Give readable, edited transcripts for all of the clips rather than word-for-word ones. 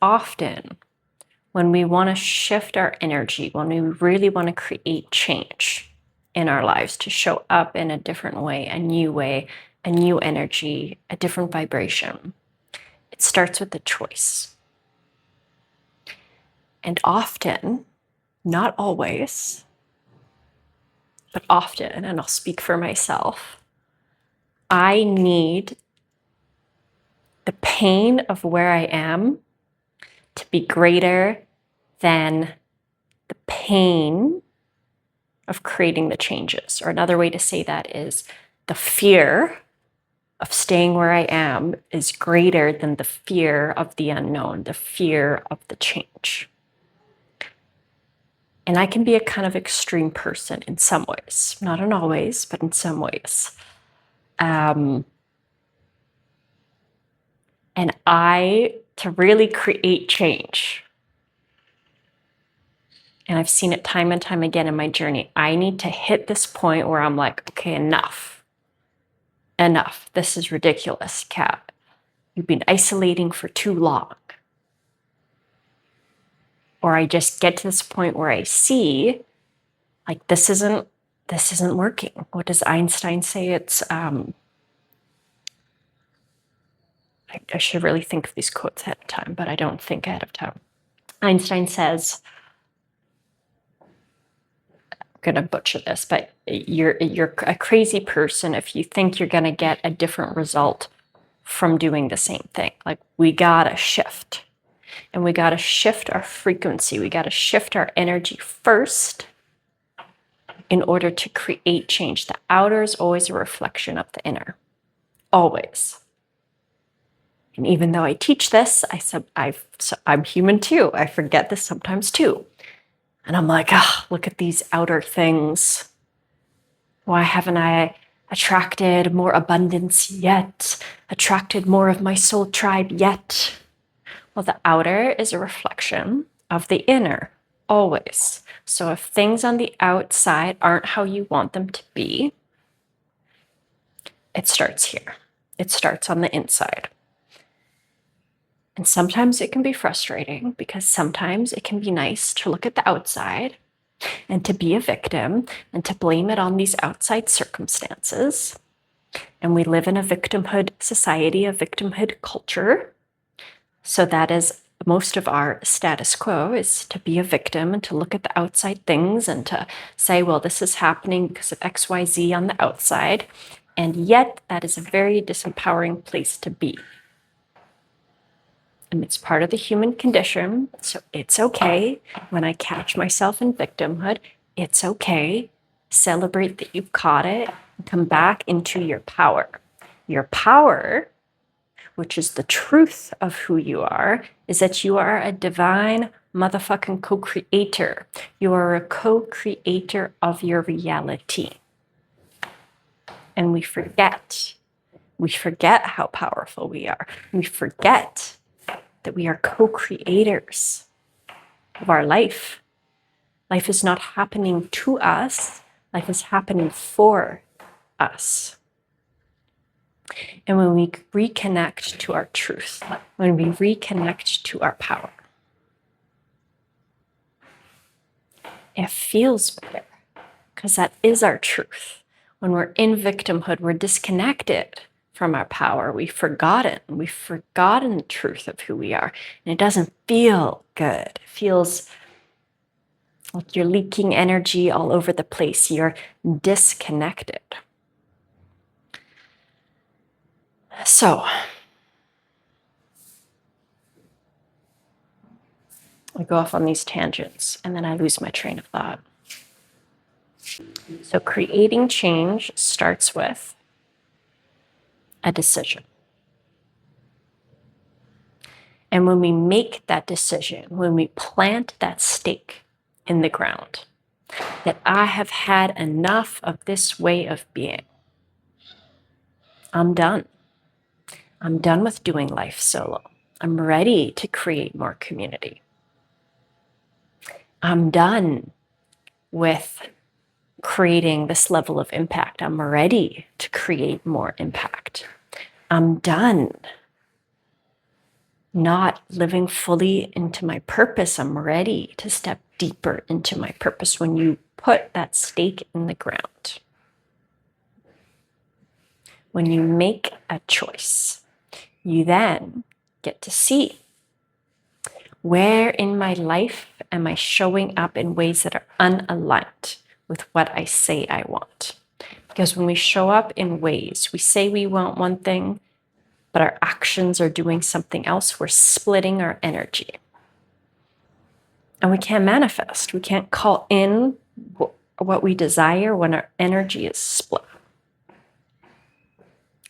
often when we want to shift our energy, when we really want to create change in our lives to show up in a different way, a new energy, a different vibration, it starts with a choice. And often, not always, but often, and I'll speak for myself, I need the pain of where I am to be greater than the pain of creating the changes. Or another way to say that is the fear of staying where I am is greater than the fear of the unknown, the fear of the change. And I can be a kind of extreme person in some ways, not in always, but in some ways. And to really create change, and I've seen it time and time again in my journey, I need to hit this point where I'm like, okay, enough. This is ridiculous, Kat. You've been isolating for too long. Or I just get to this point where I see, like, this isn't working. What does Einstein say? It's I should really think of these quotes ahead of time, but I don't think ahead of time. Einstein says, I'm gonna butcher this, but you're a crazy person if you think you're gonna get a different result from doing the same thing. Like, we gotta shift. And we gotta shift our frequency. We gotta shift our energy first in order to create change. The outer is always a reflection of the inner. Always. And even though I teach this, I'm human too. I forget this sometimes too. And I'm like, look at these outer things. Why haven't I attracted more abundance yet? Attracted more of my soul tribe yet? Well, the outer is a reflection of the inner, always. So if things on the outside aren't how you want them to be, it starts here. It starts on the inside. And sometimes it can be frustrating because sometimes it can be nice to look at the outside and to be a victim and to blame it on these outside circumstances. And we live in a victimhood society, a victimhood culture. So that is most of our status quo, is to be a victim and to look at the outside things and to say, well, this is happening because of XYZ on the outside. And yet that is a very disempowering place to be. And it's part of the human condition. So it's okay when I catch myself in victimhood. It's okay. Celebrate that you've caught it and come back into your power. Your power, which is the truth of who you are, is that you are a divine motherfucking co-creator. You are a co-creator of your reality. And we forget. We forget how powerful we are. We forget that we are co-creators of our life. Life is not happening to us. Life is happening for us. And when we reconnect to our truth, when we reconnect to our power, it feels better because that is our truth. When we're in victimhood, we're disconnected from our power. We've forgotten the truth of who we are. And it doesn't feel good. It feels like you're leaking energy all over the place. You're disconnected. So, I go off on these tangents and then I lose my train of thought. So creating change starts with a decision. And when we make that decision, when we plant that stake in the ground, that I have had enough of this way of being, I'm done. I'm done with doing life solo. I'm ready to create more community. I'm done with creating this level of impact. I'm ready to create more impact. I'm done not living fully into my purpose. I'm ready to step deeper into my purpose when you put that stake in the ground. When you make a choice, you then get to see, where in my life am I showing up in ways that are unaligned with what I say I want? Because when we show up in ways, we say we want one thing, but our actions are doing something else, we're splitting our energy. And we can't manifest. We can't call in what we desire when our energy is split.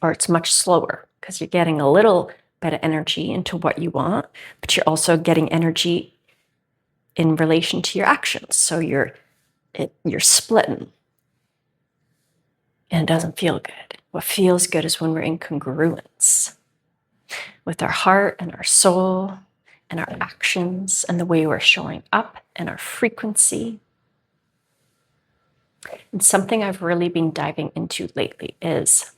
Or it's much slower because you're getting a little bit of energy into what you want, but you're also getting energy in relation to your actions. So you're splitting. And it doesn't feel good. What feels good is when we're in congruence with our heart and our soul and our actions and the way we're showing up and our frequency. And something I've really been diving into lately is,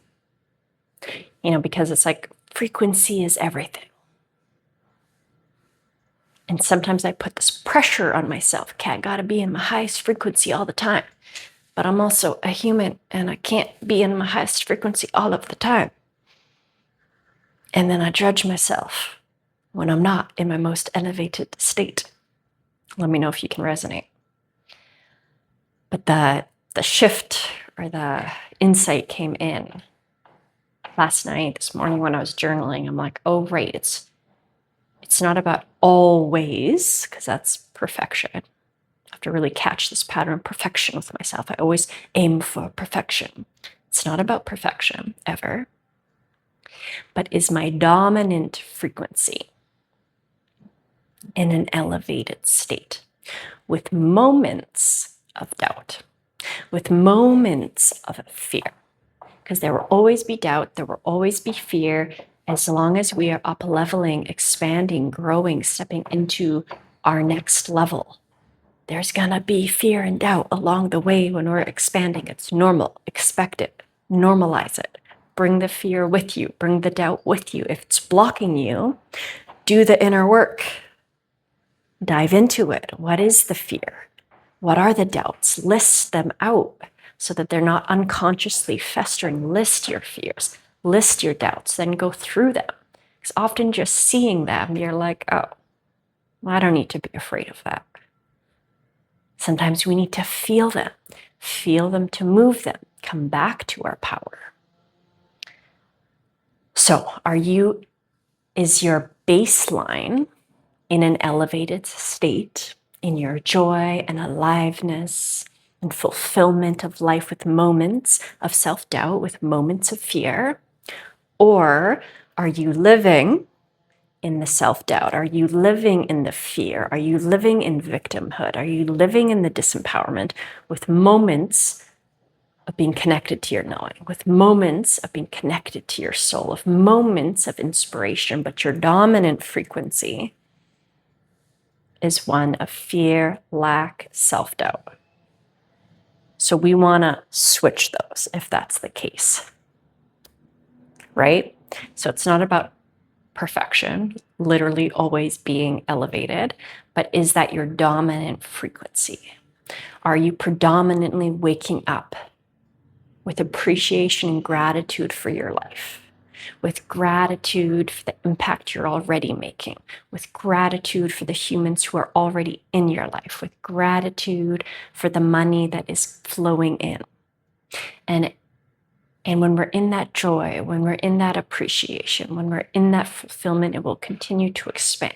because it's like frequency is everything. And sometimes I put this pressure on myself. Okay, I gotta be in my highest frequency all the time. But I'm also a human and I can't be in my highest frequency all of the time. And then I judge myself when I'm not in my most elevated state. Let me know if you can resonate. But the shift or the insight came in last night, this morning when I was journaling. I'm like, oh, right, it's not about always, because that's perfection. I have to really catch this pattern of perfection with myself. I always aim for perfection. It's not about perfection, ever. But is my dominant frequency in an elevated state with moments of doubt, with moments of fear? Because there will always be doubt, there will always be fear, as long as we are up leveling, expanding, growing, stepping into our next level. There's gonna be fear and doubt along the way when we're expanding. It's normal, expect it, normalize it. Bring the fear with you, bring the doubt with you. If it's blocking you, do the inner work. Dive into it. What is the fear? What are the doubts? List them out so that they're not unconsciously festering. List your fears, list your doubts, then go through them. Because often just seeing them, you're like, oh, well, I don't need to be afraid of that. Sometimes we need to feel them to move them, come back to our power. So is your baseline in an elevated state, in your joy and aliveness and fulfillment of life, with moments of self-doubt, with moments of fear? Or are you living in the self-doubt? Are you living in the fear? Are you living in victimhood? Are you living in the disempowerment, with moments of being connected to your knowing, with moments of being connected to your soul, of moments of inspiration, but your dominant frequency is one of fear, lack, self-doubt? So we want to switch those if that's the case, right? So it's not about perfection, literally always being elevated, but is that your dominant frequency? Are you predominantly waking up with appreciation and gratitude for your life, with gratitude for the impact you're already making, with gratitude for the humans who are already in your life, with gratitude for the money that is flowing in? And when we're in that joy, when we're in that appreciation, when we're in that fulfillment, it will continue to expand.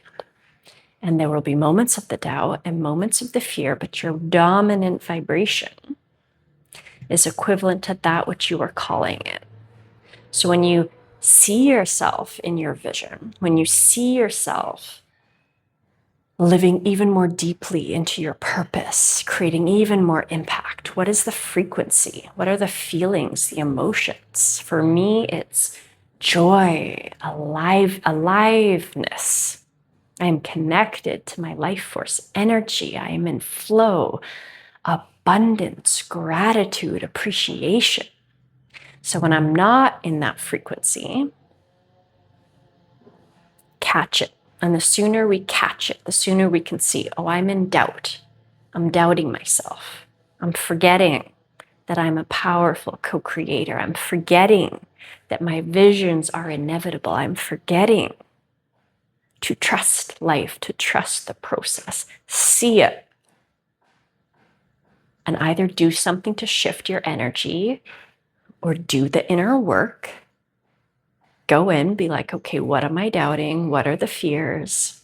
And there will be moments of the doubt and moments of the fear, but your dominant vibration is equivalent to that which you are calling in. So when you see yourself in your vision, when you see yourself living even more deeply into your purpose, creating even more impact, what is the frequency? What are the feelings, the emotions? For me, it's joy, aliveness. I am connected to my life force energy. I am in flow, abundance, gratitude, appreciation. So when I'm not in that frequency, catch it. And the sooner we catch it, the sooner we can see, oh, I'm in doubt. I'm doubting myself. I'm forgetting that I'm a powerful co-creator. I'm forgetting that my visions are inevitable. I'm forgetting to trust life, to trust the process. See it. And either do something to shift your energy or do the inner work. Go in, be like, okay, what am I doubting? What are the fears?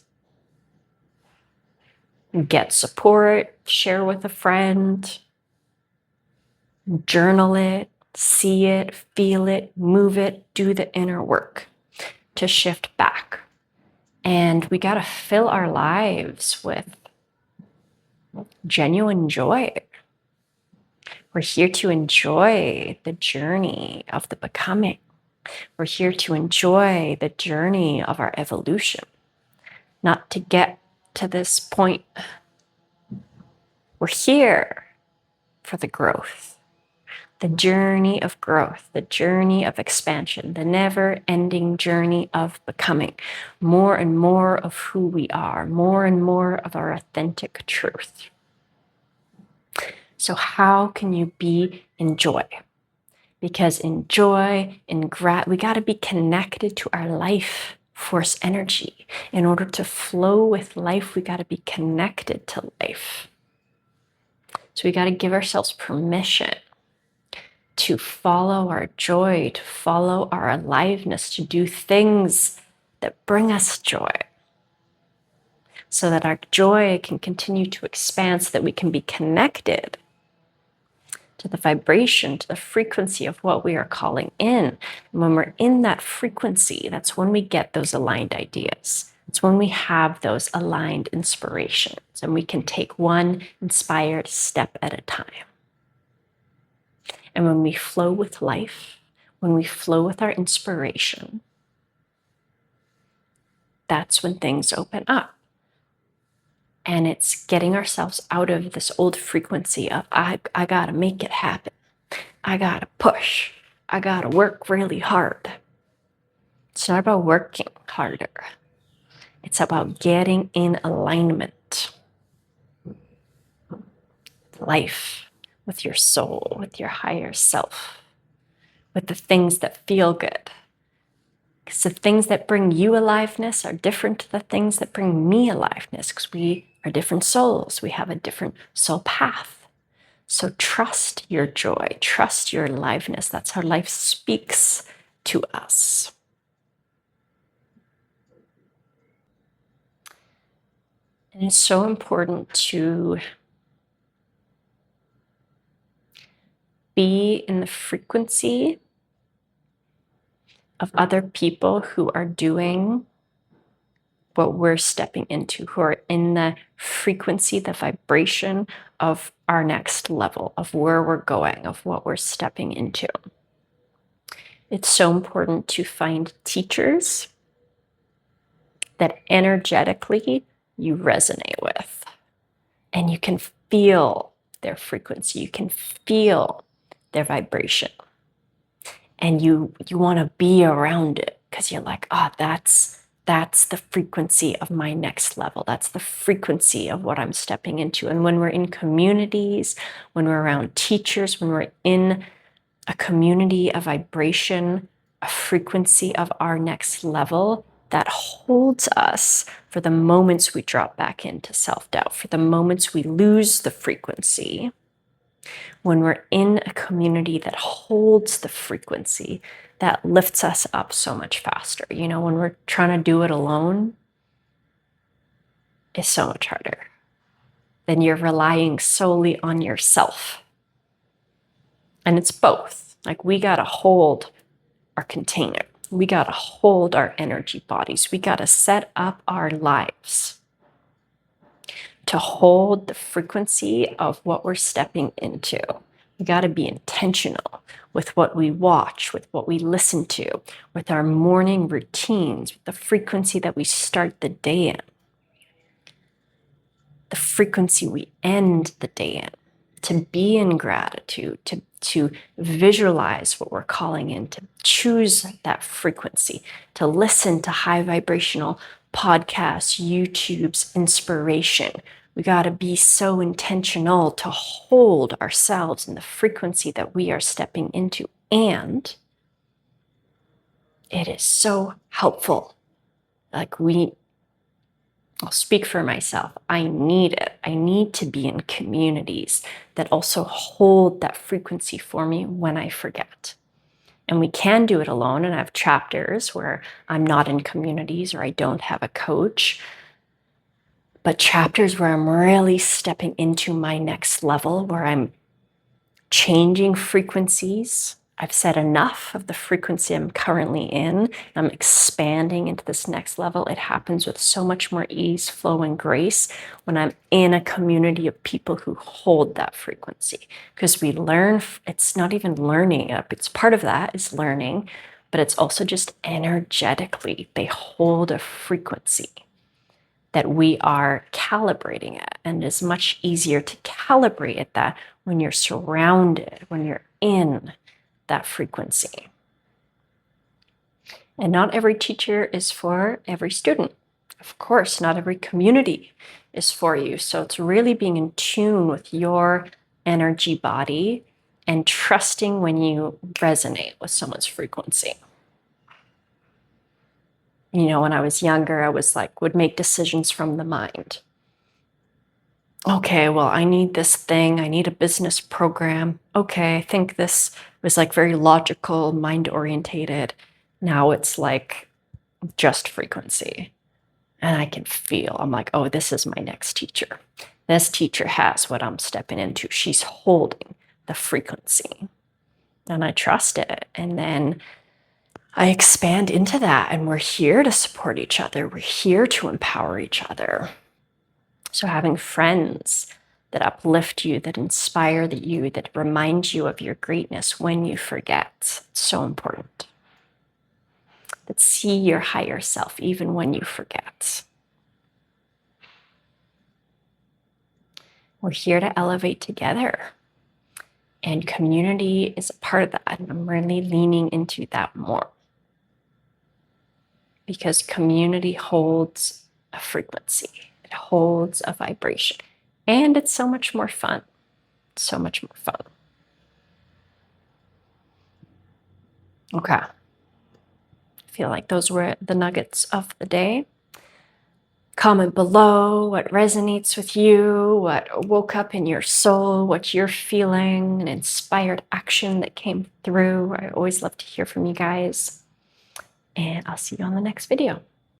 Get support, share with a friend, journal it, see it, feel it, move it, do the inner work to shift back. And we got to fill our lives with genuine joy. We're here to enjoy the journey of the becoming. We're here to enjoy the journey of our evolution, not to get to this point. We're here for the growth, the journey of growth, the journey of expansion, the never-ending journey of becoming more and more of who we are, more and more of our authentic truth. So how can you be in joy? Because in joy, we got to be connected to our life force energy. In order to flow with life, we got to be connected to life. So we got to give ourselves permission to follow our joy, to follow our aliveness, to do things that bring us joy, so that our joy can continue to expand, so that we can be connected to the vibration, to the frequency of what we are calling in. And when we're in that frequency, that's when we get those aligned ideas. It's when we have those aligned inspirations, and we can take one inspired step at a time. And when we flow with life, when we flow with our inspiration, that's when things open up. And it's getting ourselves out of this old frequency of, I gotta make it happen. I gotta push. I gotta work really hard. It's not about working harder. It's about getting in alignment with life, with your soul, with your higher self, with the things that feel good. Because the things that bring you aliveness are different to the things that bring me aliveness, because we are different souls. We have a different soul path. So trust your joy, trust your aliveness. That's how life speaks to us. And it's so important to be in the frequency of other people who are doing what we're stepping into, who are in the frequency, the vibration of our next level, of where we're going, of what we're stepping into. It's so important to find teachers that energetically you resonate with, and you can feel their frequency, you can feel their vibration, and you want to be around it because you're like, that's the frequency of my next level. That's the frequency of what I'm stepping into. And when we're in communities, when we're around teachers, when we're in a community, a vibration, a frequency of our next level, that holds us for the moments we drop back into self-doubt, for the moments we lose the frequency. When we're in a community that holds the frequency, that lifts us up so much faster. You know, when we're trying to do it alone, it's so much harder. Then you're relying solely on yourself. And it's both. Like, we got to hold our container. We got to hold our energy bodies. We got to set up our lives to hold the frequency of what we're stepping into. We got to be intentional with what we watch, with what we listen to, with our morning routines, with the frequency that we start the day in, the frequency we end the day in, to be in gratitude, to visualize what we're calling in, to choose that frequency, to listen to high vibrational podcasts, YouTube's inspiration. We got to be so intentional to hold ourselves in the frequency that we are stepping into. And it is so helpful. I'll speak for myself. I need it. I need to be in communities that also hold that frequency for me when I forget. And we can do it alone. And I have chapters where I'm not in communities or I don't have a coach, but chapters where I'm really stepping into my next level, where I'm changing frequencies. I've said enough of the frequency I'm currently in. I'm expanding into this next level. It happens with so much more ease, flow, and grace when I'm in a community of people who hold that frequency. Because we learn, it's not even learning, it's part of that is learning, but it's also just energetically, they hold a frequency that we are calibrating at. And it's much easier to calibrate at that when you're surrounded, when you're in that frequency. And not every teacher is for every student. Of course, not every community is for you. So it's really being in tune with your energy body and trusting when you resonate with someone's frequency. You know, when I was younger, I was like, would make decisions from the mind. Okay, well, I need this thing. I need a business program. Okay, I think this was like very logical, mind orientated. Now it's like just frequency. And I can feel, I'm like, oh, this is my next teacher. This teacher has what I'm stepping into. She's holding the frequency. And I trust it. And then I expand into that. And we're here to support each other. We're here to empower each other. So having friends that uplift you, that inspire you, that remind you of your greatness when you forget, it's so important. That see your higher self even when you forget. We're here to elevate together. And community is a part of that. And I'm really leaning into that more. Because community holds a frequency. It holds a vibration. And it's so much more fun. So much more fun. Okay. I feel like those were the nuggets of the day. Comment below what resonates with you, what woke up in your soul, what you're feeling, an inspired action that came through. I always love to hear from you guys. And I'll see you on the next video.